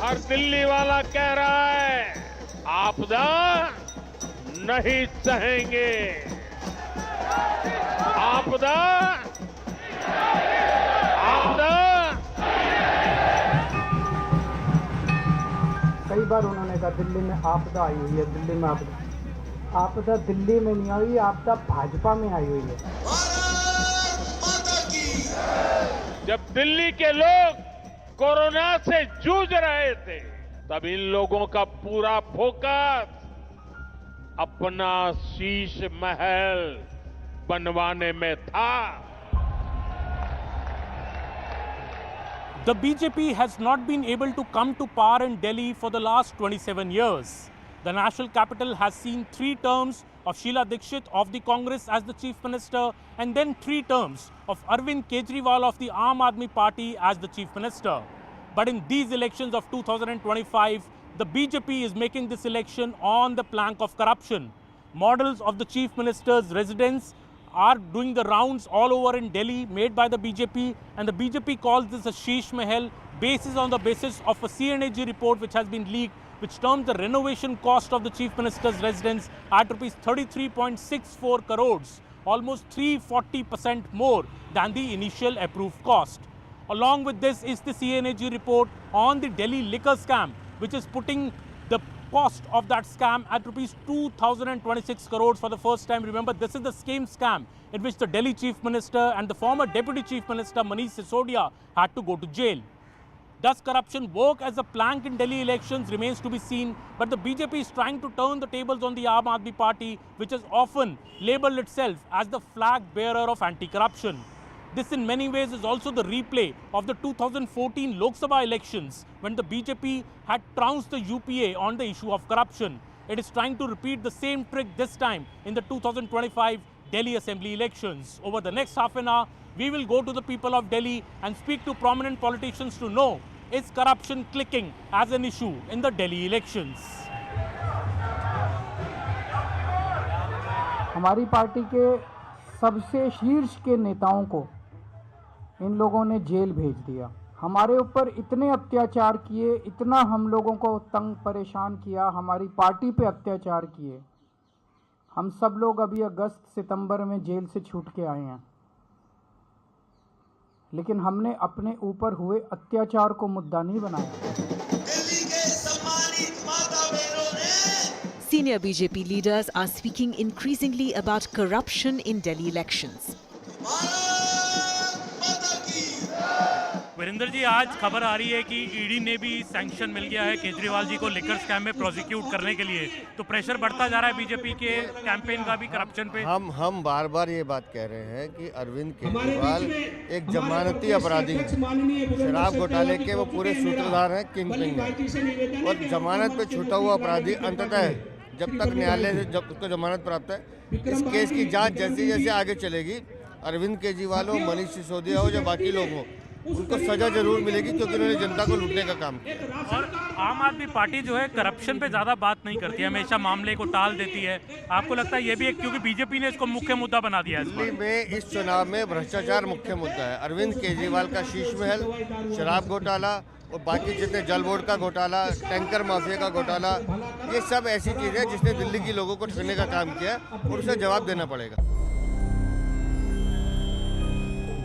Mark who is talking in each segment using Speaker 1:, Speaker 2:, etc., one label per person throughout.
Speaker 1: और दिल्ली वाला कह रहा है आपदा नहीं सहेंगे, आपदा आपदा।
Speaker 2: कई बार उन्होंने कहा दिल्ली में आपदा आई हुई है, दिल्ली में आपदा। आपदा दिल्ली में नहीं आई, आपदा भाजपा में आई हुई है।
Speaker 1: जब दिल्ली के लोग कोरोना से जूझ रहे थे तब इन लोगों का पूरा फोकस अपना शीश महल बनवाने में था।
Speaker 3: The BJP has not been able to come to power in Delhi for the last 27 years. The national capital has seen 3 terms of Sheila Dikshit of the Congress as the Chief Minister and then 3 terms of Arvind Kejriwal of the Aam Aadmi Party as the Chief Minister. But in these elections of 2025, the BJP is making this election on the plank of corruption. Models of the Chief Minister's residence are doing the rounds all over in Delhi made by the BJP, and the BJP calls this a Sheesh Mahal basis on the basis of a CNAG report which has been leaked, which terms the renovation cost of the Chief Minister's residence at rupees 33.64 crores, almost 340% more than the initial approved cost. Along with this is the CNAG report on the Delhi liquor scam, which is putting the cost of that scam at rupees 2,026 crores for the first time. Remember, this is the same scam in which the Delhi Chief Minister and the former Deputy Chief Minister Manish Sisodia had to go to jail. Does corruption work as a plank in Delhi elections remains to be seen, but the BJP is trying to turn the tables on the Aam Aadmi Party, which has often labelled itself as the flag bearer of anti-corruption. This in many ways is also the replay of the 2014 Lok Sabha elections when the BJP had trounced the UPA on the issue of corruption. It is trying to repeat the same trick this time in the 2025 Delhi Assembly elections. Over the next half an hour, we will go to the people of Delhi and speak to prominent politicians to know, is corruption clicking as an issue in the Delhi elections?
Speaker 2: हमारी party के सबसे शीर्ष के नेताओं को इन लोगों ने jail भेज दिया। हमारे ऊपर इतने अत्याचार किए, इतना हम लोगों को तंग परेशान किया, हमारी पार्टी पे अत्याचार किए। हम सब लोग अभी अगस्त सितंबर में जेल से छूट के आए हैं, लेकिन हमने अपने ऊपर हुए अत्याचार को मुद्दा नहीं बनाया।
Speaker 4: दिल्ली के सम्मानित माता बहनों ने
Speaker 5: Senior BJP leaders are speaking increasingly about corruption in Delhi elections.
Speaker 3: Virendra ji, आज खबर आ रही है कि ईडी ने भी सैंक्शन मिल गया है केजरीवाल जी को लिकर स्कैम में प्रोसिक्यूट करने के लिए, तो प्रेशर बढ़ता जा रहा है बीजेपी के कैंपेन का भी करप्शन पे।
Speaker 6: हम बार बार ये बात कह रहे हैं कि अरविंद केजरीवाल एक जमानती अपराधी हैं, शराब घोटाले के वो पूरे सूत्रधार हैं, किंग पिन हैं, और जमानत पे छूटा हुआ अपराधी अंततः जब तक न्यायालय से जब उसको जमानत प्राप्त है, इस केस की जांच जैसे जैसे आगे चलेगी, अरविंद केजरीवाल हो, मनीष सिसोदिया हो या बाकी लोग हो, उनको सजा जरूर मिलेगी, क्योंकि उन्होंने जनता को लूटने का काम किया।
Speaker 3: और आम आदमी पार्टी जो है करप्शन पे ज्यादा बात नहीं करती है, हमेशा मामले को टाल देती है। आपको लगता है ये भी एक, क्योंकि बीजेपी ने इसको मुख्य मुद्दा बना दिया है?
Speaker 6: दिल्ली में इस चुनाव में भ्रष्टाचार मुख्य मुद्दा है। अरविंद केजरीवाल का शीश महल, शराब घोटाला और बाकी जितने जल बोर्ड का घोटाला, टैंकर माफिया का घोटाला, ये सब ऐसी चीज़ है जिसने दिल्ली के लोगों को ठगने का काम किया और उसे जवाब देना पड़ेगा।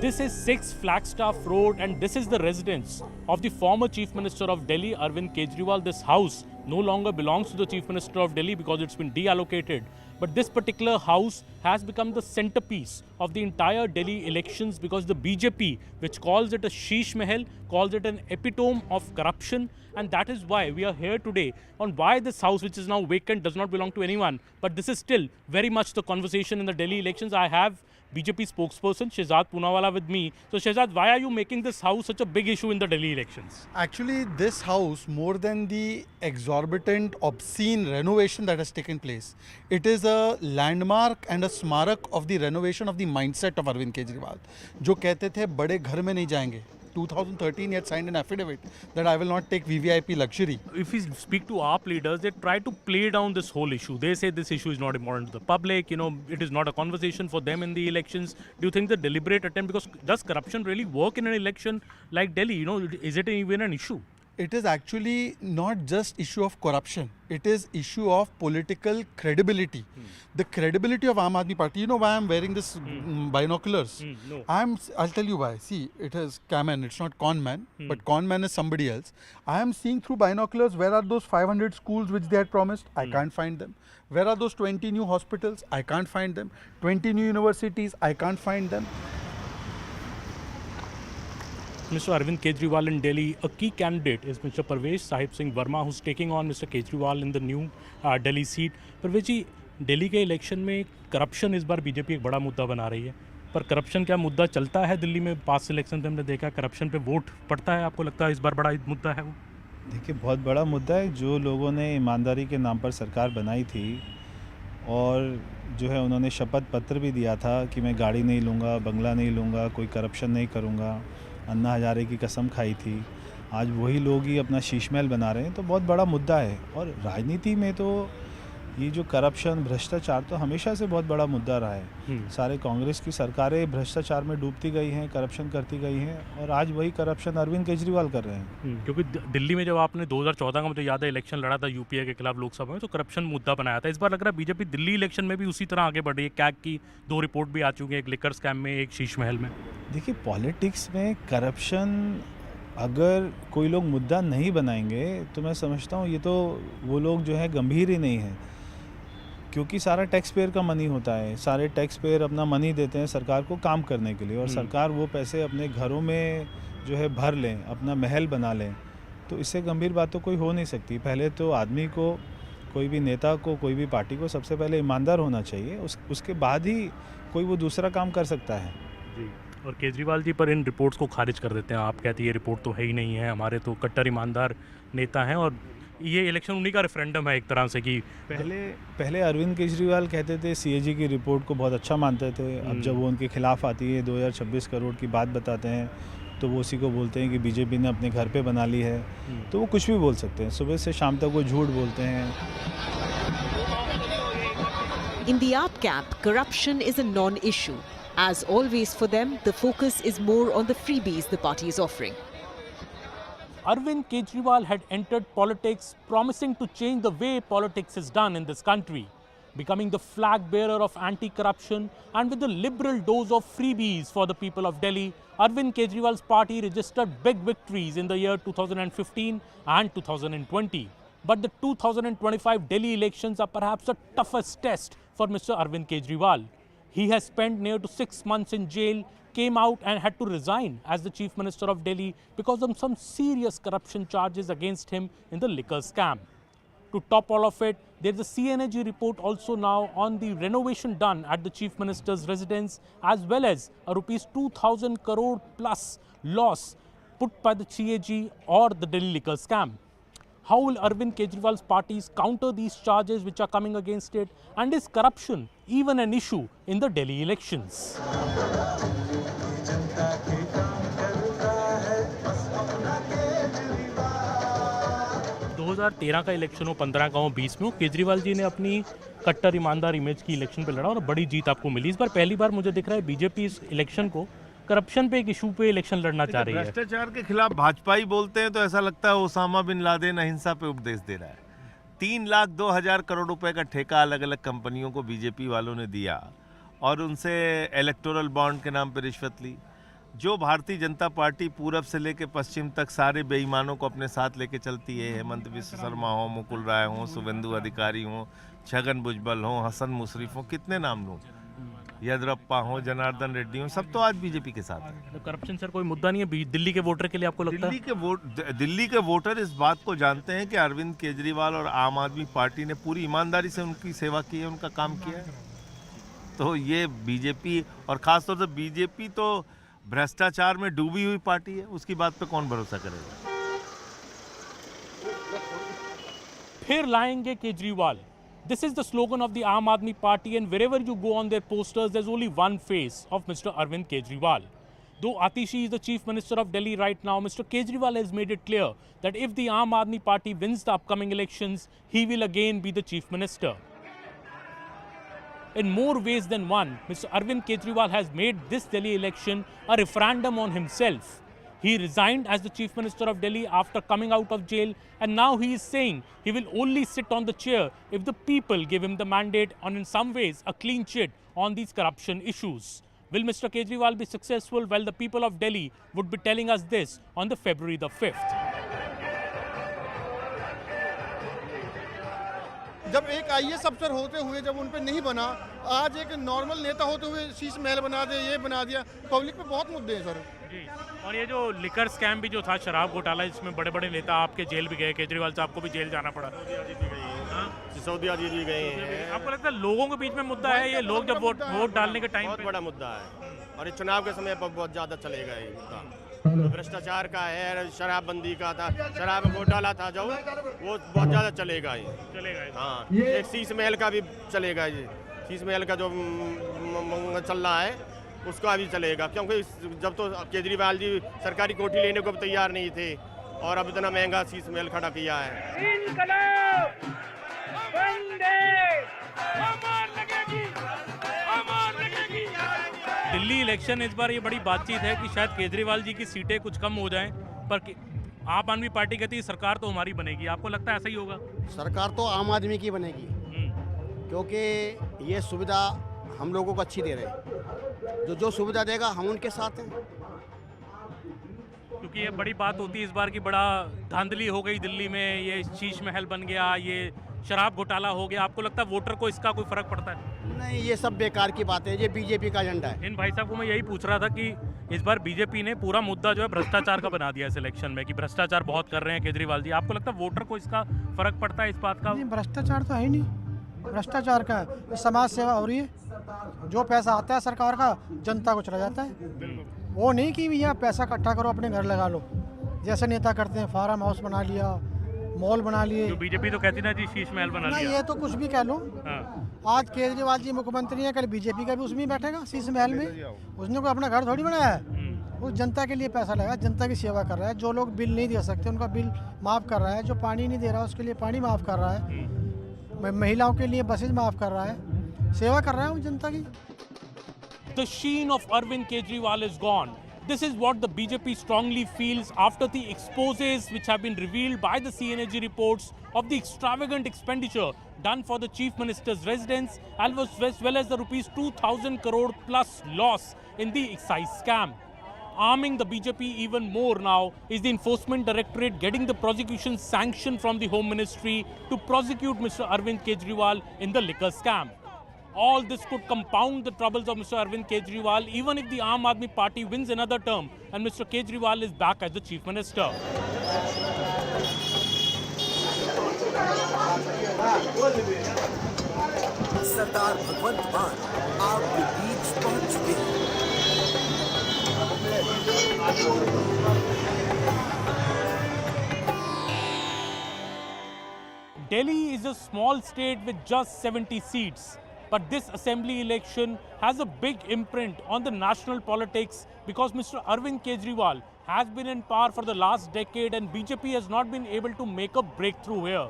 Speaker 3: This is 6 Flagstaff Road and this is the residence of the former Chief Minister of Delhi, Arvind Kejriwal. This house no longer belongs to the Chief Minister of Delhi because it's been deallocated. But this particular house has become the centerpiece of the entire Delhi elections because the BJP, which calls it a Sheesh Mahal, calls it an epitome of corruption. And that is why we are here today on why this house, which is now vacant, does not belong to anyone. But this is still very much the conversation in the Delhi elections. I have BJP spokesperson Shehzad Poonawala with me. So Shehzad, why are you making this house such a big issue in the Delhi elections?
Speaker 7: Actually, this house, more than the exorbitant, obscene renovation that has taken place, it is a landmark and a smarak of the renovation of the mindset of Arvind Kejriwal. जो कहते थे बड़े घर में नहीं जाएंगे. 2013 he had signed an affidavit that I will not take VVIP luxury.
Speaker 3: If we speak to AAP leaders, they try to play down this whole issue. They say this issue is not important to the public, you know, it is not a conversation for them in the elections. Do you think the deliberate attempt, because does corruption really work in an election like Delhi? You know, is it even an issue?
Speaker 7: it is actually not just issue of corruption. It is issue of political credibility. The credibility of Aam Aadmi Party. You know why I'm wearing this binoculars?
Speaker 3: No.
Speaker 7: I'll tell you why. See, it is Kaman. It's not Conman, but Conman is somebody else. I am seeing through binoculars. Where are those 500 schools which they had promised? I can't find them. Where are those 20 new hospitals? I can't find them. 20 new universities? I can't find them.
Speaker 3: Mr. Arvind Kejriwal in Delhi, a key candidate is Mr. Parvesh Sahib Singh Verma, who's taking on Mr. Kejriwal in the new Delhi seat. Parvesh जी, दिल्ली के election में corruption इस बार BJP एक बड़ा मुद्दा बना रही है, पर करप्शन क्या मुद्दा चलता है दिल्ली में? पास्ट इलेक्शन में हमने देखा करप्शन पे वोट पड़ता है, आपको लगता है इस बार बड़ा मुद्दा है वो?
Speaker 8: देखिए, बहुत बड़ा मुद्दा है। जो लोगों ने ईमानदारी के नाम पर सरकार बनाई थी और जो है उन्होंने शपथ पत्र भी दिया था कि मैं गाड़ी नहीं लूँगा, बंगला नहीं लूँगा, कोई करप्शन नहीं करूँगा, अन्ना हजारे की कसम खाई थी, आज वही लोग ही अपना शीशमहल बना रहे हैं, तो बहुत बड़ा मुद्दा है। और राजनीति में तो ये जो करप्शन, भ्रष्टाचार तो हमेशा से बहुत बड़ा मुद्दा रहा है। सारे कांग्रेस की सरकारें भ्रष्टाचार में डूबती गई हैं, करप्शन करती गई हैं, और आज वही करप्शन अरविंद केजरीवाल कर रहे हैं।
Speaker 3: क्योंकि दिल्ली में जब आपने 2014 का मुझे याद है इलेक्शन लड़ा था यूपीए के खिलाफ लोकसभा में, तो करप्शन मुद्दा बनाया था। इस बार लग रहा है बीजेपी दिल्ली इलेक्शन में भी उसी तरह आगे बढ़ रही है। कैग की 2 रिपोर्ट भी आ चुकी है, एक लिकर स्कैम में, एक शीशमहल में।
Speaker 8: देखिए, पॉलिटिक्स में करप्शन अगर कोई लोग मुद्दा नहीं बनाएंगे तो मैं समझता हूँ ये तो वो लोग जो है गंभीर ही नहीं है, क्योंकि सारा टैक्स पेयर का मनी होता है। सारे टैक्स पेयर अपना मनी देते हैं सरकार को काम करने के लिए, और सरकार वो पैसे अपने घरों में जो है भर लें, अपना महल बना लें, तो इससे गंभीर बात तो कोई हो नहीं सकती। पहले तो आदमी को, कोई भी नेता को, कोई भी पार्टी को सबसे पहले ईमानदार होना चाहिए, उसके बाद ही कोई वो दूसरा काम कर सकता है।
Speaker 3: जी, और केजरीवाल जी पर इन रिपोर्ट्स को खारिज कर देते हैं। आप कहती है ये रिपोर्ट तो है ही नहीं है, हमारे तो कट्टर ईमानदार नेता हैं, और ये इलेक्शन उन्हीं का रेफरेंडम है एक तरह से कि
Speaker 8: पहले अरविंद केजरीवाल कहते थे सीएजी की रिपोर्ट को बहुत अच्छा मानते थे। अब जब वो उनके खिलाफ आती है, 2026 करोड़ की बात बताते हैं, तो वो उसी को बोलते हैं कि बीजेपी ने अपने घर पे बना ली है। तो वो कुछ भी बोल सकते हैं, सुबह से शाम तक वो झूठ बोलते हैं।
Speaker 5: In the AAP camp, corruption is a non-issue. As always for them, the focus is more on the freebies the party is offering.
Speaker 3: Arvind Kejriwal had entered politics promising to change the way politics is done in this country, becoming the flag bearer of anti-corruption, and with a liberal dose of freebies for the people of Delhi, Arvind Kejriwal's party registered big victories in the year 2015 and 2020. But the 2025 Delhi elections are perhaps the toughest test for Mr. Arvind Kejriwal. He has spent near to 6 months in jail, came out and had to resign as the Chief Minister of Delhi because of some serious corruption charges against him in the liquor scam. To top all of it, there is a CNG report also now on the renovation done at the Chief Minister's residence, as well as a rupees 2,000 crore plus loss put by the CAG or the Delhi liquor scam. How will Arvind Kejriwal's parties counter these charges which are coming against it? And is corruption even an issue in the Delhi elections? 2013 का election हो, 15 का हो, 20 में हो, केजरीवाल जी ने अपनी कट्टर ईमानदार इमेज की इलेक्शन पे लड़ा और बड़ी जीत आपको मिली। इस बार पहली बार मुझे दिख रहा है बीजेपी इस इलेक्शन को करप्शन पे एक इशू पे इलेक्शन लड़ना चाह रही है।
Speaker 9: भ्रष्टाचार के खिलाफ भाजपा ही बोलते हैं तो ऐसा लगता है ओसामा बिन लादेन अहिंसा पे उपदेश दे रहा है। 3,02,000 करोड़ रुपए का ठेका अलग अलग कंपनियों को बीजेपी वालों ने दिया और उनसे इलेक्टोरल बॉन्ड के नाम पे रिश्वत ली। जो भारतीय जनता पार्टी पूरब से लेकर पश्चिम तक सारे बेईमानों को अपने साथ लेके चलती है, हेमंत बिश्व शर्मा हो, मुकुल राय हो, शुभेंदु अधिकारी हो, छगन भुजबल हो, हसन मुशर्रफ हो, कितने नाम लूं, येदियुरप्पा हो, जनार्दन रेड्डी हो, सब तो आज बीजेपी के साथ है।
Speaker 3: तो करप्शन सर कोई मुद्दा नहीं है दिल्ली के वोटर के लिए, आपको लगता है?
Speaker 9: दिल्ली के वोटर इस बात को जानते हैं कि अरविंद केजरीवाल और आम आदमी पार्टी ने पूरी ईमानदारी से उनकी सेवा की है, उनका काम किया है। तो ये बीजेपी और खासतौर से बीजेपी तो भ्रष्टाचार में डूबी हुई पार्टी है, उसकी बात पे कौन भरोसा करेगा।
Speaker 3: फिर लाएंगे Kejriwal. This is the slogan of the Aam Aadmi Party, and wherever you go on their posters, there's only one face of Mr. Arvind Kejriwal. Though Atishi is the Chief Minister of Delhi right now, Mr. Kejriwal has made it clear that if the Aam Aadmi Party wins the upcoming elections, he will again be the Chief Minister. In more ways than one, Mr. Arvind Kejriwal has made this Delhi election a referendum on himself. He resigned as the Chief Minister of Delhi after coming out of jail, and now he is saying he will only sit on the chair if the people give him the mandate on, in some ways, a clean sheet on these corruption issues. Will Mr. Kejriwal be successful? Well, the people of Delhi would be telling us this on the February the 5th.
Speaker 10: जब एक IAS अफसर होते हुए जब उन पे नहीं बना, आज एक नॉर्मल नेता होते हुए शीश महल बना दे, ये बना दिया, पब्लिक पे बहुत मुद्दे हैं सर।
Speaker 3: जी, और ये जो लिकर स्कैम भी जो था, शराब घोटाला, इसमें बड़े बड़े नेता आपके जेल भी गए, केजरीवाल साहब को भी जेल जाना पड़ा।
Speaker 11: सिसोदिया जी भी गए हैं।
Speaker 3: आपको लगता है लोगों के बीच में मुद्दा है ये, लोग जब वोट डालने के टाइम
Speaker 11: बहुत बड़ा मुद्दा है और ये चुनाव के समय पर बहुत ज़्यादा चलेगा ये मुद्दा। भ्रष्टाचार का है, शराबबंदी का था, शराब घोटाला था जो, वो बहुत ज़्यादा चलेगा ये। हाँ, एक शीश महल का भी चलेगा ये, शीश महल का जो चल रहा है उसका भी चलेगा, क्योंकि जब तो केजरीवाल जी सरकारी कोठी लेने को भी तैयार नहीं थे और अब इतना महंगा शीश महल खड़ा किया है।
Speaker 3: दिल्ली इलेक्शन इस बार ये बड़ी बातचीत है कि शायद केजरीवाल जी की सीटें कुछ कम हो जाएं, पर आप आदमी पार्टी कहती है सरकार तो हमारी बनेगी। आपको लगता है ऐसा ही होगा?
Speaker 12: सरकार तो आम आदमी की बनेगी, क्योंकि ये सुविधा हम लोगों को अच्छी दे रहे हैं। जो सुविधा देगा हम उनके साथ हैं।
Speaker 3: क्योंकि ये बड़ी बात होती है इस बार की, बड़ा धांधली हो गई दिल्ली में, ये शीश महल बन गया, ये शराब घोटाला हो गया। आपको लगता है वोटर को इसका कोई फर्क पड़ता है?
Speaker 12: नहीं, ये सब बेकार की बात है, ये बीजेपी का एजेंडा है।
Speaker 3: इन भाई साहब को मैं यही पूछ रहा था कि इस बार बीजेपी ने पूरा मुद्दा जो है भ्रष्टाचार का बना दिया इस इलेक्शन में, कि भ्रष्टाचार बहुत कर रहे हैं केजरीवाल जी। आपको लगता है वोटर को इसका फर्क पड़ता है इस बात का?
Speaker 13: भ्रष्टाचार तो है ही नहीं, भ्रष्टाचार का है, समाज सेवा हो रही है। जो पैसा आता है सरकार का जनता को चला जाता है, वो नहीं कि भैया पैसा इकट्ठा करो अपने घर लगा लो, जैसे नेता करते हैं, फार्म हाउस बना लिया, मॉल बना लिए।
Speaker 3: जो बीजेपी तो कहती ना जी शीश महल बना लिया।
Speaker 13: ये तो कुछ भी कह लो। आज केजरीवाल जी मुख्यमंत्री हैं, कल बीजेपी का भी उसमें बैठेगा शीश महल में। उसने कोई अपना घर थोड़ी बनाया है, वो जनता के लिए पैसा लगा, जनता की सेवा कर रहा है। जो लोग बिल नहीं दे सकते उनका बिल माफ़ कर रहा है, जो पानी नहीं दे रहा उसके लिए पानी माफ़ कर रहा है, महिलाओं के लिए बसेज माफ़ कर रहा है, सेवा कर रहा है वो जनता की।
Speaker 3: The sheen of Arvind Kejriwal is gone. This is what the BJP strongly feels after the exposés which have been revealed by the CNAG reports of the extravagant expenditure done for the Chief Minister's residence, as well as the rupees 2,000 crore plus loss in the excise scam. Arming the BJP even more now is the Enforcement Directorate getting the prosecution sanction from the Home Ministry to prosecute Mr. Arvind Kejriwal in the liquor scam. All this could compound the troubles of Mr. Arvind Kejriwal even if the Aam Aadmi Party wins another term and Mr. Kejriwal is back as the Chief Minister.
Speaker 4: सरदार भगवंत मान आपके बीच पहुंच चुके हैं।
Speaker 3: Delhi is a small state with just 70 seats, but this assembly election has a big imprint on the national politics because Mr. Arvind Kejriwal has been in power for the last decade and BJP has not been able to make a breakthrough here.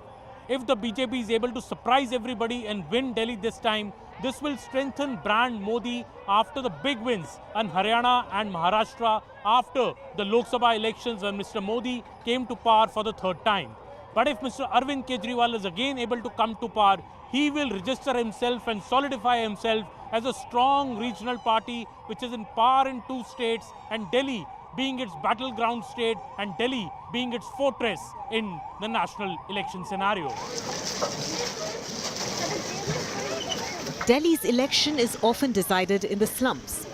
Speaker 3: If the BJP is able to surprise everybody and win Delhi this time, this will strengthen brand Modi after the big wins in Haryana and Maharashtra after the Lok Sabha elections when Mr. Modi came to power for the third time. But if Mr. Arvind Kejriwal is again able to come to power, he will register himself and solidify himself as a strong regional party which is in power in 2 states, and Delhi being its battleground state and Delhi being its fortress in the national election scenario.
Speaker 5: Delhi's election is often decided in the slums.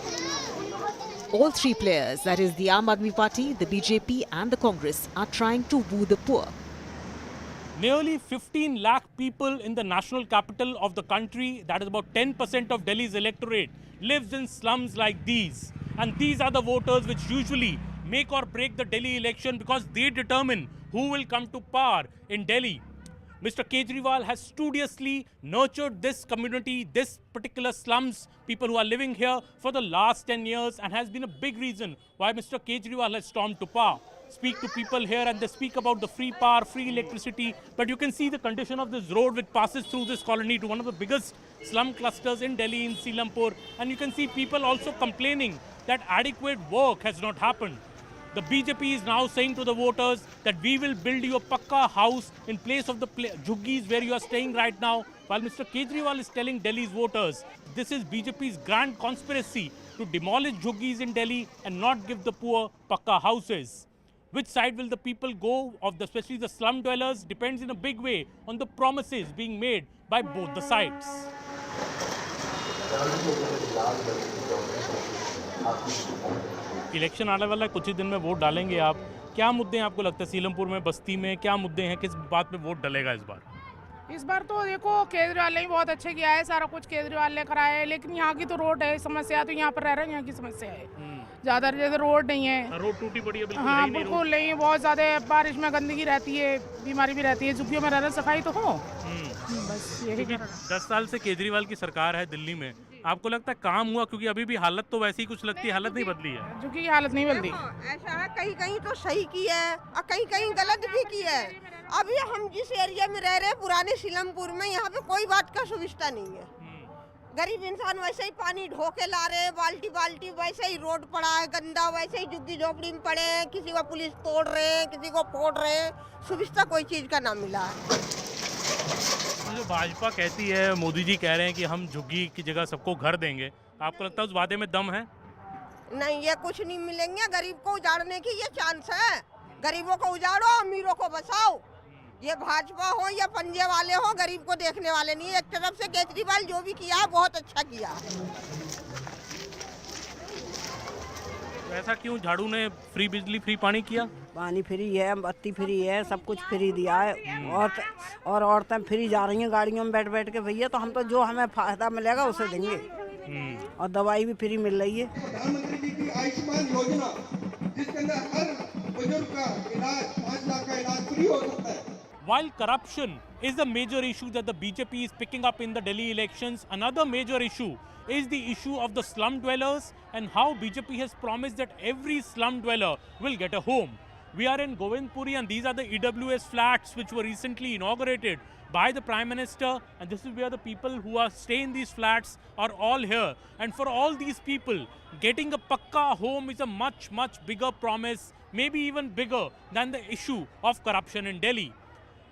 Speaker 5: All 3 players, that is the Aam Aadmi Party, the BJP and the Congress, are trying to woo the poor.
Speaker 3: Nearly 15 lakh people in the national capital of the country, that is about 10% of Delhi's electorate, lives in slums like these. And these are the voters which usually make or break the Delhi election because they determine who will come to power in Delhi. Mr. Kejriwal has studiously nurtured this community, this particular slums, people who are living here for the last 10 years, and has been a big reason why Mr. Kejriwal has stormed to power. Speak to people here and they speak about the free power, free electricity, but you can see the condition of this road which passes through this colony to one of the biggest slum clusters in Delhi, in Seelampur, and you can see people also complaining that adequate work has not happened. The BJP is now saying to the voters that we will build you a pakka house in place of the jhuggis where you are staying right now, while Mr. Kejriwal is telling Delhi's voters this is BJP's grand conspiracy to demolish jhuggis in Delhi and not give the poor pakka houses. Which side will the people go, especially the slum dwellers, depends in a big way on the promises being made by both the sides. Election आने वाला है, कुछ ही दिन में vote डालेंगे आप। क्या मुद्दे हैं आपको लगता है सीलमपुर में, बस्ती में क्या मुद्दे हैं, किस बात पे वोट डलेगा इस बार?
Speaker 14: इस बार तो देखो केजरीवाल ने बहुत अच्छे किया है, सारा कुछ केजरीवाल ने कराया है, लेकिन यहाँ की तो रोड है समस्या, तो यहाँ पर रह रहे हैं यहाँ की समस्या है ज़्यादा, जैसे रोड नहीं है,
Speaker 3: रोड टूटी पड़ी है बिल्कुल।
Speaker 14: हाँ बिल्कुल नहीं, बहुत ज़्यादा बारिश में गंदगी रहती है, बीमारी भी रहती है, झुग्गियों में रहना, सफाई तो हो। बस यही
Speaker 3: 10 साल से केजरीवाल की सरकार है दिल्ली में, आपको लगता है काम हुआ? क्योंकि अभी भी हालत तो वैसी ही कुछ लगती है, हालत नहीं बदली है।
Speaker 14: झुग्गी की हालत नहीं बदली,
Speaker 15: ऐसा है कहीं कहीं तो सही की है और कहीं कहीं गलत भी की है। अभी हम जिस एरिया में रह रहे हैं पुराने सीलमपुर में, यहाँ पे कोई बात का सुविधा नहीं है, गरीब इंसान वैसे ही पानी ढो के ला रहे हैं बाल्टी बाल्टी, वैसे ही रोड पड़ा है गंदा, वैसे ही झुग्गी झोपड़ी में पड़े हैं, किसी को पुलिस तोड़ रहे हैं, किसी को फोड़ रहे हैं, सुविधा कोई चीज़ का ना मिला है।
Speaker 3: जो भाजपा कहती है, मोदी जी कह रहे हैं कि हम झुग्गी की जगह सबको घर देंगे, आपको लगता है उस वादे में दम है?
Speaker 15: नहीं, ये कुछ नहीं मिलेंगे, गरीब को उजाड़ने की ये चांस है, गरीबों को उजाड़ो अमीरों को बचाओ। ये भाजपा हो या पंजे वाले हो, गरीब को देखने वाले नहीं। एक तरफ से केजरीवाल जो भी किया है बहुत अच्छा किया।
Speaker 3: ऐसा क्यों झाड़ू ने फ्री बिजली फ्री पानी किया?
Speaker 16: पानी फ्री है, बत्ती फ्री है, सब कुछ फ्री दिया है, और औरतें फ्री जा रही हैं गाड़ियों में बैठ बैठ के। भैया तो हम तो जो हमें फायदा मिलेगा उसे देंगे, और दवाई भी फ्री मिल रही है।
Speaker 17: प्रधानमंत्री जी की आयुष्मान योजना जिसके अंदर हर बुजुर्ग का इलाज 5 लाख का इलाज फ्री हो सकता है।
Speaker 3: While corruption is the major issue that the BJP is picking up in the Delhi elections, another major issue is the issue of the slum dwellers and how BJP has promised that every slum dweller will get a home. We are in Govindpuri and these are the EWS flats which were recently inaugurated by the Prime Minister, and this is where the people who are staying in these flats are all here. And for all these people, getting a pakka home is a much, much bigger promise, maybe even bigger than the issue of corruption in Delhi.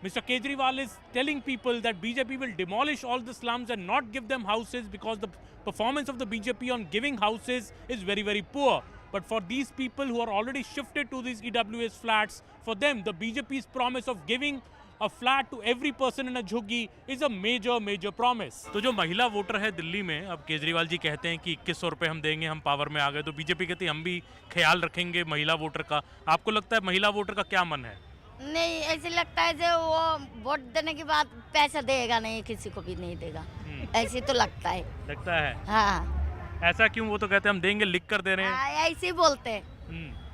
Speaker 3: Mr. Kejriwal is telling people that BJP will demolish all the slums and not give them houses because the performance of the BJP on giving houses is very, very poor. But for these people who are already shifted to these EWS flats, for them the BJP's promise of giving a flat to every person in a झुग्गी is a major, major promise. तो जो महिला voter है दिल्ली में, अब केजरीवाल जी कहते हैं कि 2100 रुपये हम देंगे, हम पावर में आ गए, तो बीजेपी कहती है हम भी ख्याल रखेंगे महिला वोटर का। आपको लगता है महिला वोटर का क्या मन है?
Speaker 18: नहीं, ऐसे लगता है जो वो वोट देने के बाद पैसा देगा नहीं, किसी को भी नहीं देगा, ऐसे तो लगता है। हाँ।
Speaker 3: ऐसा क्यों? वो तो कहते हैं हम देंगे, लिख कर दे रहे हैं।
Speaker 18: ऐसे ही बोलते हैं,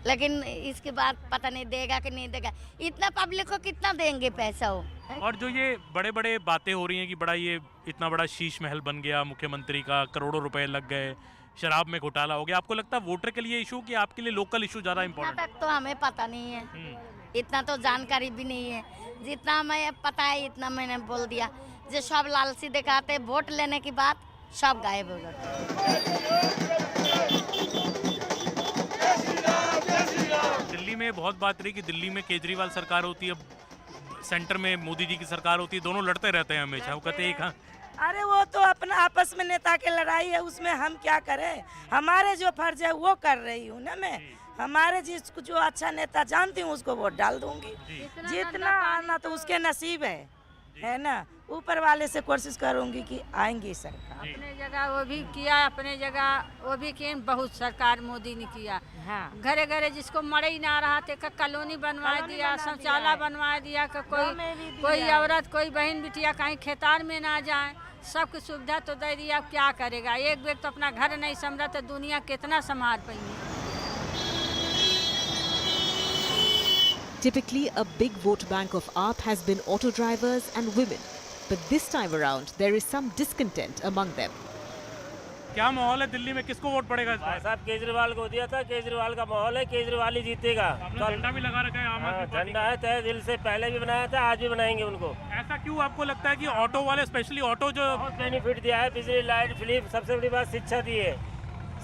Speaker 18: लेकिन इसके बाद पता नहीं देगा कि नहीं देगा। इतना पब्लिक को कितना देंगे पैसा वो?
Speaker 3: और जो ये बड़े बड़े बातें हो रही हैं कि बड़ा ये इतना बड़ा शीश महल बन गया मुख्यमंत्री का, करोड़ों रुपए लग गए, शराब में घोटाला हो गया, आपको लगता है वोटर के लिए इशू कि आपके लिए लोकल इशू ज्यादा इम्पोर्टेंट?
Speaker 18: तक तो हमें पता नहीं है, इतना तो जानकारी भी नहीं है, जितना हमें पता है इतना मैंने बोल दिया। जो सब लालची दिखाते, वोट लेने के बाद सब गायब हो जाते।
Speaker 3: दिल्ली में बहुत बात रही कि दिल्ली में केजरीवाल सरकार होती है, सेंटर में मोदी जी की सरकार होती है, दोनों लड़ते रहते हैं हमेशा। वो कहते हैं
Speaker 19: अरे वो तो अपना आपस में नेता की लड़ाई है, उसमें हम क्या करें? हमारे जो फर्ज है वो कर रही हूँ ना मैं। हमारे जिसको जो अच्छा नेता जानती हूँ उसको वोट डाल दूंगी। जितना आना तो उसके नसीब है ना। ऊपर वाले से कोशिश करूंगी कि आएंगी सरकार।
Speaker 20: अपने जगह वो भी किया, अपने जगह वो भी किए, बहुत सरकार मोदी ने किया। हाँ। घरे घरे जिसको मरे ही ना रहा थे, कॉलोनी बनवा दिया, शौचालय बनवा दिया, कोई औरत कोई बहन बिटिया कहीं खेतार में ना जाए, सबकी सुविधा तो दे दिया। क्या करेगा? एक व्यक्ति तो अपना घर नहीं संभला तो दुनिया कितना संभाल पाएंगे।
Speaker 5: Typically, a big vote bank of AAP has been auto drivers and women. But this time around, there is some discontent among them.
Speaker 3: क्या माहौल है दिल्ली में? किसको वोट पड़ेगा इस बार?
Speaker 21: साहब केजरीवाल को दिया था, केजरीवाल का माहौल है, केजरीवाल ही जीतेगा।
Speaker 3: झंडा भी लगा रखा है आम आदमी पार्टी
Speaker 21: झंडा है, तय दिल से पहले भी बनाया था, आज भी बनाएंगे उनको।
Speaker 3: ऐसा क्यों आपको लगता है कि ऑटो वाले, स्पेशली ऑटो जो
Speaker 21: बहुत बेनिफिट दिया है, बिजली लाइट फ्री, सबसे बड़ी बात शिक्षा दी है।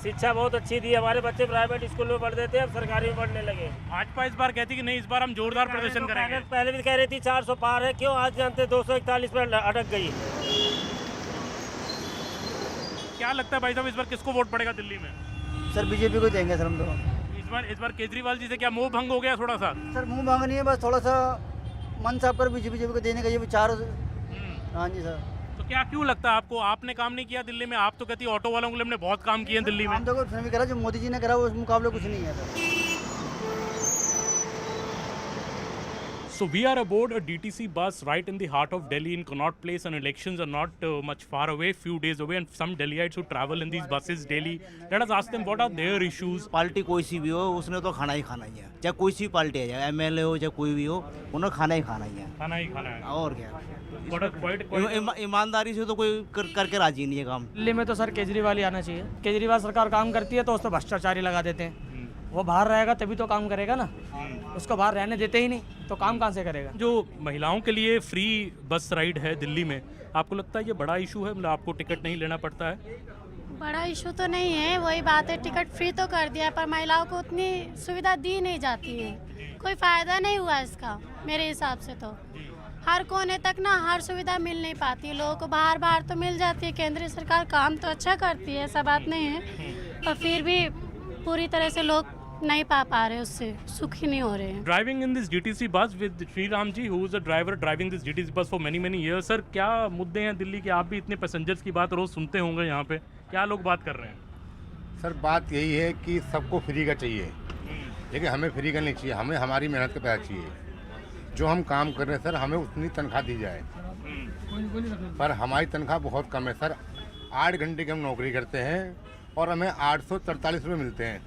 Speaker 21: शिक्षा बहुत अच्छी दी, हमारे बच्चे प्राइवेट स्कूल में पढ़ते थे, अब सरकारी में पढ़ने लगे।
Speaker 3: भाजपा इस बार कहती कि नहीं, इस बार हम जोरदार प्रदर्शन करेंगे।
Speaker 21: पहले भी कह रही थी 400 पार है, क्यों आज जानते 241 पर अटक गई।
Speaker 3: क्या लगता है भाई साहब, इस बार किसको वोट पड़ेगा दिल्ली में?
Speaker 1: सर बीजेपी को देंगे सर हम तो।
Speaker 3: इस बार केजरीवाल जी से क्या मोह भंग हो गया थोड़ा सा?
Speaker 1: सर मुंह भंग नहीं है, बस थोड़ा सा मन साफ कर बीजेपी को देने का ये विचार। हाँ जी सर।
Speaker 3: तो क्या क्यों लगता है आपको, आपने काम नहीं किया दिल्ली में? आप तो कहती ऑटो वालों के लिए हमने बहुत काम किए हैं दिल्ली में।
Speaker 1: हम तो कुछ नहीं करा, जो मोदी जी ने करा वो उस मुकाबले कुछ नहीं है sir.
Speaker 3: So we are aboard a DTC bus right in the heart of Delhi in Connaught Place, and elections are not much far away, few days away, and some Delhiites who travel in these buses daily, let us ask them what are their issues.
Speaker 12: Party कोई सी भी हो, उसने तो खाना ही खाना ही है, चाहे कोई सी पार्टी है, चाहे एमएलए हो चाहे कोई भी हो, उन्हें खाना ही खाना ही है।
Speaker 3: खाना ही खाना है,
Speaker 12: और क्या। ईमानदारी से तो कोई करके राजी नहीं है काम।
Speaker 22: दिल्ली में तो सर केजरीवाल ही आना चाहिए। केजरीवाल सरकार काम करती है तो उस पर भ्रष्टाचारी लगा देते हैं। वो बाहर रहेगा तभी तो काम करेगा ना, उसको बाहर रहने देते ही नहीं तो काम कहाँ से करेगा।
Speaker 3: जो महिलाओं के लिए फ्री बस राइड है दिल्ली में, आपको लगता है ये बड़ा इशू है? मतलब आपको टिकट नहीं लेना पड़ता है?
Speaker 23: बड़ा इशू तो नहीं है, वही बात है, टिकट फ्री तो कर दिया पर महिलाओं को उतनी सुविधा दी नहीं जाती है, कोई फ़ायदा नहीं हुआ इसका मेरे हिसाब से। तो हर कोने तक ना हर सुविधा मिल नहीं पाती है, लोगों को बाहर तो मिल जाती है। केंद्रीय सरकार काम तो अच्छा करती है, ऐसा बात नहीं है, पर फिर भी पूरी तरह से लोग नहीं पा रहे, उससे सुखी नहीं हो रहे हैं।
Speaker 3: Driving in this DTC bus with Sri Ram ji, who is a driver driving this DTC bus for many years, sir क्या मुद्दे हैं दिल्ली के? आप भी इतने पैसेंजर्स की बात रोज सुनते होंगे यहाँ पे, क्या लोग बात कर रहे हैं?
Speaker 24: सर बात यही है कि सबको फ्री का चाहिए, लेकिन हमें फ्री का नहीं चाहिए, हमें हमारी मेहनत का पैसा चाहिए। जो हम काम कर रहे हैं सर, हमें उतनी तनख्वाह दी जाए, पर हमारी तनख्वाह बहुत कम है सर। 8 घंटे की हम नौकरी करते हैं और हमें 843 रुपये मिलते हैं,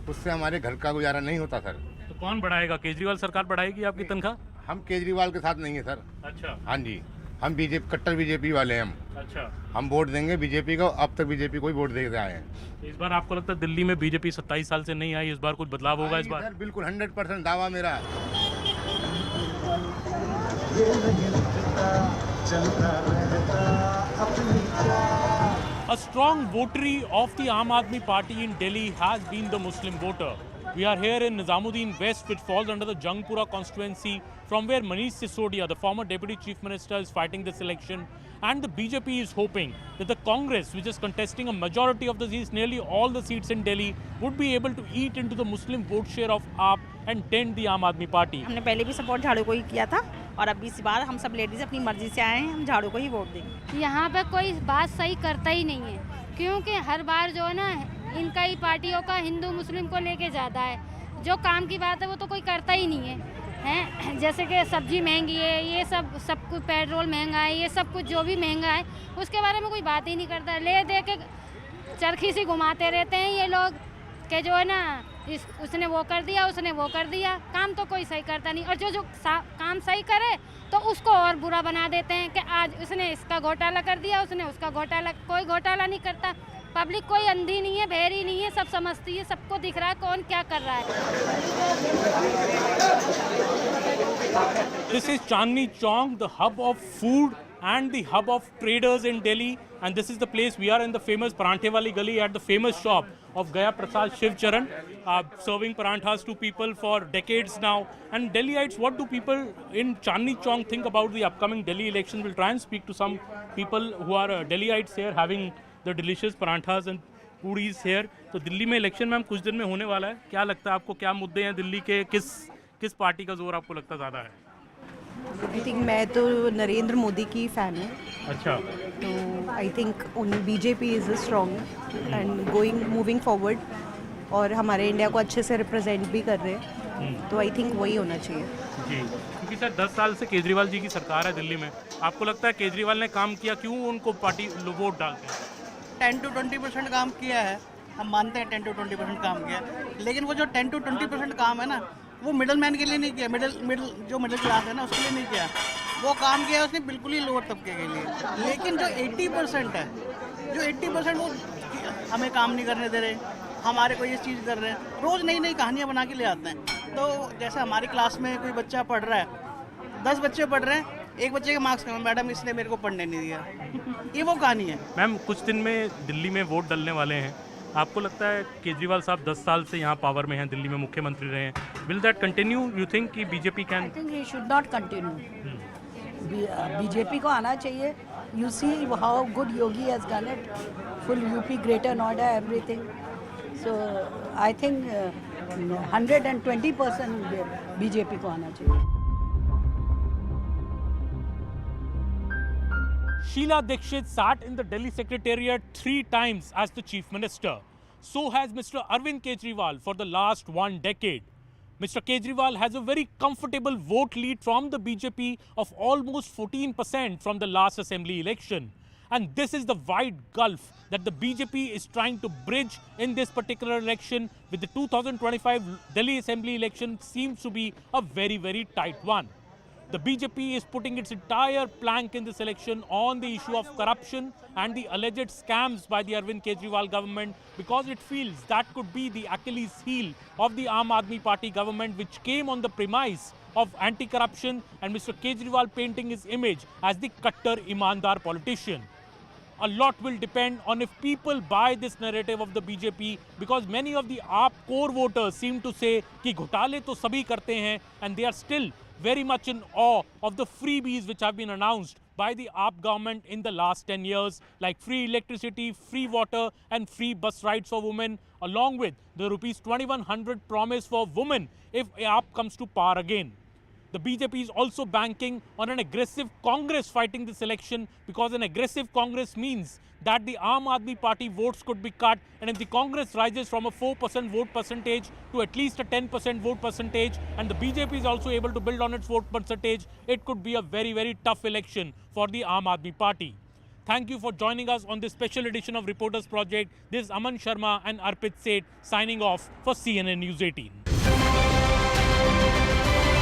Speaker 24: उससे हमारे घर का गुजारा नहीं होता सर।
Speaker 3: तो कौन बढ़ाएगा? केजरीवाल सरकार बढ़ाएगी आपकी तनख्वाह?
Speaker 24: हम केजरीवाल के साथ नहीं है सर।
Speaker 3: अच्छा।
Speaker 24: हाँ जी, हम बीजेपी, कट्टर बीजेपी वाले हैं हम।
Speaker 3: अच्छा।
Speaker 24: हम वोट देंगे बीजेपी को, अब तक बीजेपी को ही वोट देते आए हैं।
Speaker 3: इस बार आपको लगता है दिल्ली में बीजेपी 27 साल से नहीं आई, इस बार कुछ बदलाव होगा इस बार?
Speaker 24: सर बिल्कुल 100% दावा मेरा है।
Speaker 3: A strong votary of the Aam Aadmi Party in Delhi has been the Muslim voter. We are here in Nizamuddin West, which falls under the Jangpura constituency, from where Manish Sisodia, the former Deputy Chief Minister, is fighting this election. And the BJP is hoping that the Congress, which is contesting a majority of the seats, nearly all the seats in Delhi, would be able to eat into the Muslim vote share of AAP and dent the Aam Aadmi Party.
Speaker 25: हमने पहले भी support झाड़ू को ही किया था और अब इस बार हम सब लेडीज अपनी मर्जी से आए हैं, हम झाड़ू को ही वोट देंगे।
Speaker 23: यहाँ पे कोई बात सही करता ही नहीं है, क्योंकि हर बार जो है ना इनका ही पार्टियों का हिंदू मुस्लिम को लेके ज़्यादा है, जो काम की बात है वो तो कोई करता ही नहीं है। हैं जैसे कि सब्जी महंगी है, ये सब कुछ, पेट्रोल महंगा है, ये सब कुछ जो भी महंगा है उसके बारे में कोई बात ही नहीं करता, ले दे के चरखी सी घुमाते रहते हैं ये लोग कि जो है ना उसने वो कर दिया, उसने वो कर दिया, काम तो कोई सही करता नहीं। और जो काम सही करे तो उसको और बुरा बना देते हैं कि आज उसने इसका घोटाला कर दिया, उसने उसका घोटाला। कोई घोटाला नहीं करता, पब्लिक कोई अंधी नहीं है, बहरी नहीं है, सब समझती है, सबको दिख रहा है कौन क्या कर रहा है।
Speaker 3: This is Chandni Chowk, the hub of food and the hub of traders in Delhi, and this is the place we are in, the famous Paranthe Wali Gali, at the famous shop of Gaya Prasad Shiv Charan, serving paranthas to people for decades now. And Delhiites, what do people in Chandni Chowk think about the upcoming Delhi elections? We'll try and speak to some people who are Delhiites here, having the delicious paranthas and puris here. तो दिल्ली में election ma'am कुछ दिन में होने वाला है, क्या लगता है आपको, क्या मुद्दे हैं दिल्ली के, किस पार्टी का जोर आपको लगता ज़्यादा है?
Speaker 26: आई थिंक मैं तो नरेंद्र मोदी की फ़ैन हूँ।
Speaker 3: अच्छा।
Speaker 26: तो I think BJP is strong and moving forward, और हमारे इंडिया को अच्छे से रिप्रेजेंट भी कर रहे हैं, तो आई थिंक वही होना चाहिए
Speaker 3: जी। क्योंकि सर 10 साल से केजरीवाल जी की सरकार है दिल्ली में, आपको लगता है केजरीवाल ने काम किया, क्यों उनको पार्टी वोट डालते हैं?
Speaker 27: 10 to 20% काम किया है, हम मानते हैं 10 to 20% काम किया, लेकिन वो जो 10 to 20% काम है ना, वो मिडिल मैन के लिए नहीं किया, मिडिल क्लास है ना उसके लिए नहीं किया, वो काम किया उसने बिल्कुल ही लोअर तबके के लिए। लेकिन जो 80% है, जो 80% वो हमें काम नहीं करने दे रहे, हमारे को ये चीज़ कर रहे हैं, रोज़ नई नई कहानियाँ बना के ले आते हैं। तो जैसे हमारी क्लास में कोई बच्चा पढ़ रहा है, 10 बच्चे पढ़ रहे हैं, एक बच्चे के मार्क्स कम, मैडम इसने मेरे को पढ़ने नहीं दिया, ये वो कहानी है।
Speaker 3: मैम कुछ दिन में दिल्ली में वोट डलने वाले हैं, आपको लगता है केजरीवाल साहब 10 साल से यहाँ पावर में हैं, दिल्ली में मुख्यमंत्री रहे हैं, will that continue? You think कि BJP can?
Speaker 2: I think he should not continue. BJP को आना चाहिए. You see how good Yogi has done it. Full UP, Greater Noida, everything. So I think 120% BJP को आना चाहिए.
Speaker 3: Sheila Dikshit sat in the Delhi Secretariat 3 times as the Chief Minister. So has Mr. Arvind Kejriwal for the last 1 decade. Mr. Kejriwal has a very comfortable vote lead from the BJP of almost 14% from the last assembly election. And this is the wide gulf that the BJP is trying to bridge in this particular election, with the 2025 Delhi Assembly election seems to be a very, very tight one. The BJP is putting its entire plank in this election on the issue of corruption and the alleged scams by the Arvind Kejriwal government, because it feels that could be the Achilles heel of the Aam Aadmi Party government, which came on the premise of anti-corruption and Mr. Kejriwal painting his image as the Kattar Imandar politician. A lot will depend on if people buy this narrative of the BJP, because many of the AAP core voters seem to say कि घोटाले तो सभी करते हैं, and they are still very much in awe of the freebies which have been announced by the AAP government in the last 10 years, like free electricity, free water and free bus rides for women, along with the rupees 2100 promise for women if AAP comes to power again. The BJP is also banking on an aggressive Congress fighting this election, because an aggressive Congress means that the Aam Aadmi Party votes could be cut, and if the Congress rises from a 4% vote percentage to at least a 10% vote percentage, and the BJP is also able to build on its vote percentage, it could be a very, very tough election for the Aam Aadmi Party. Thank you for joining us on this special edition of Reporters Project. This is Aman Sharma and Arpit Seth signing off for CNN News 18.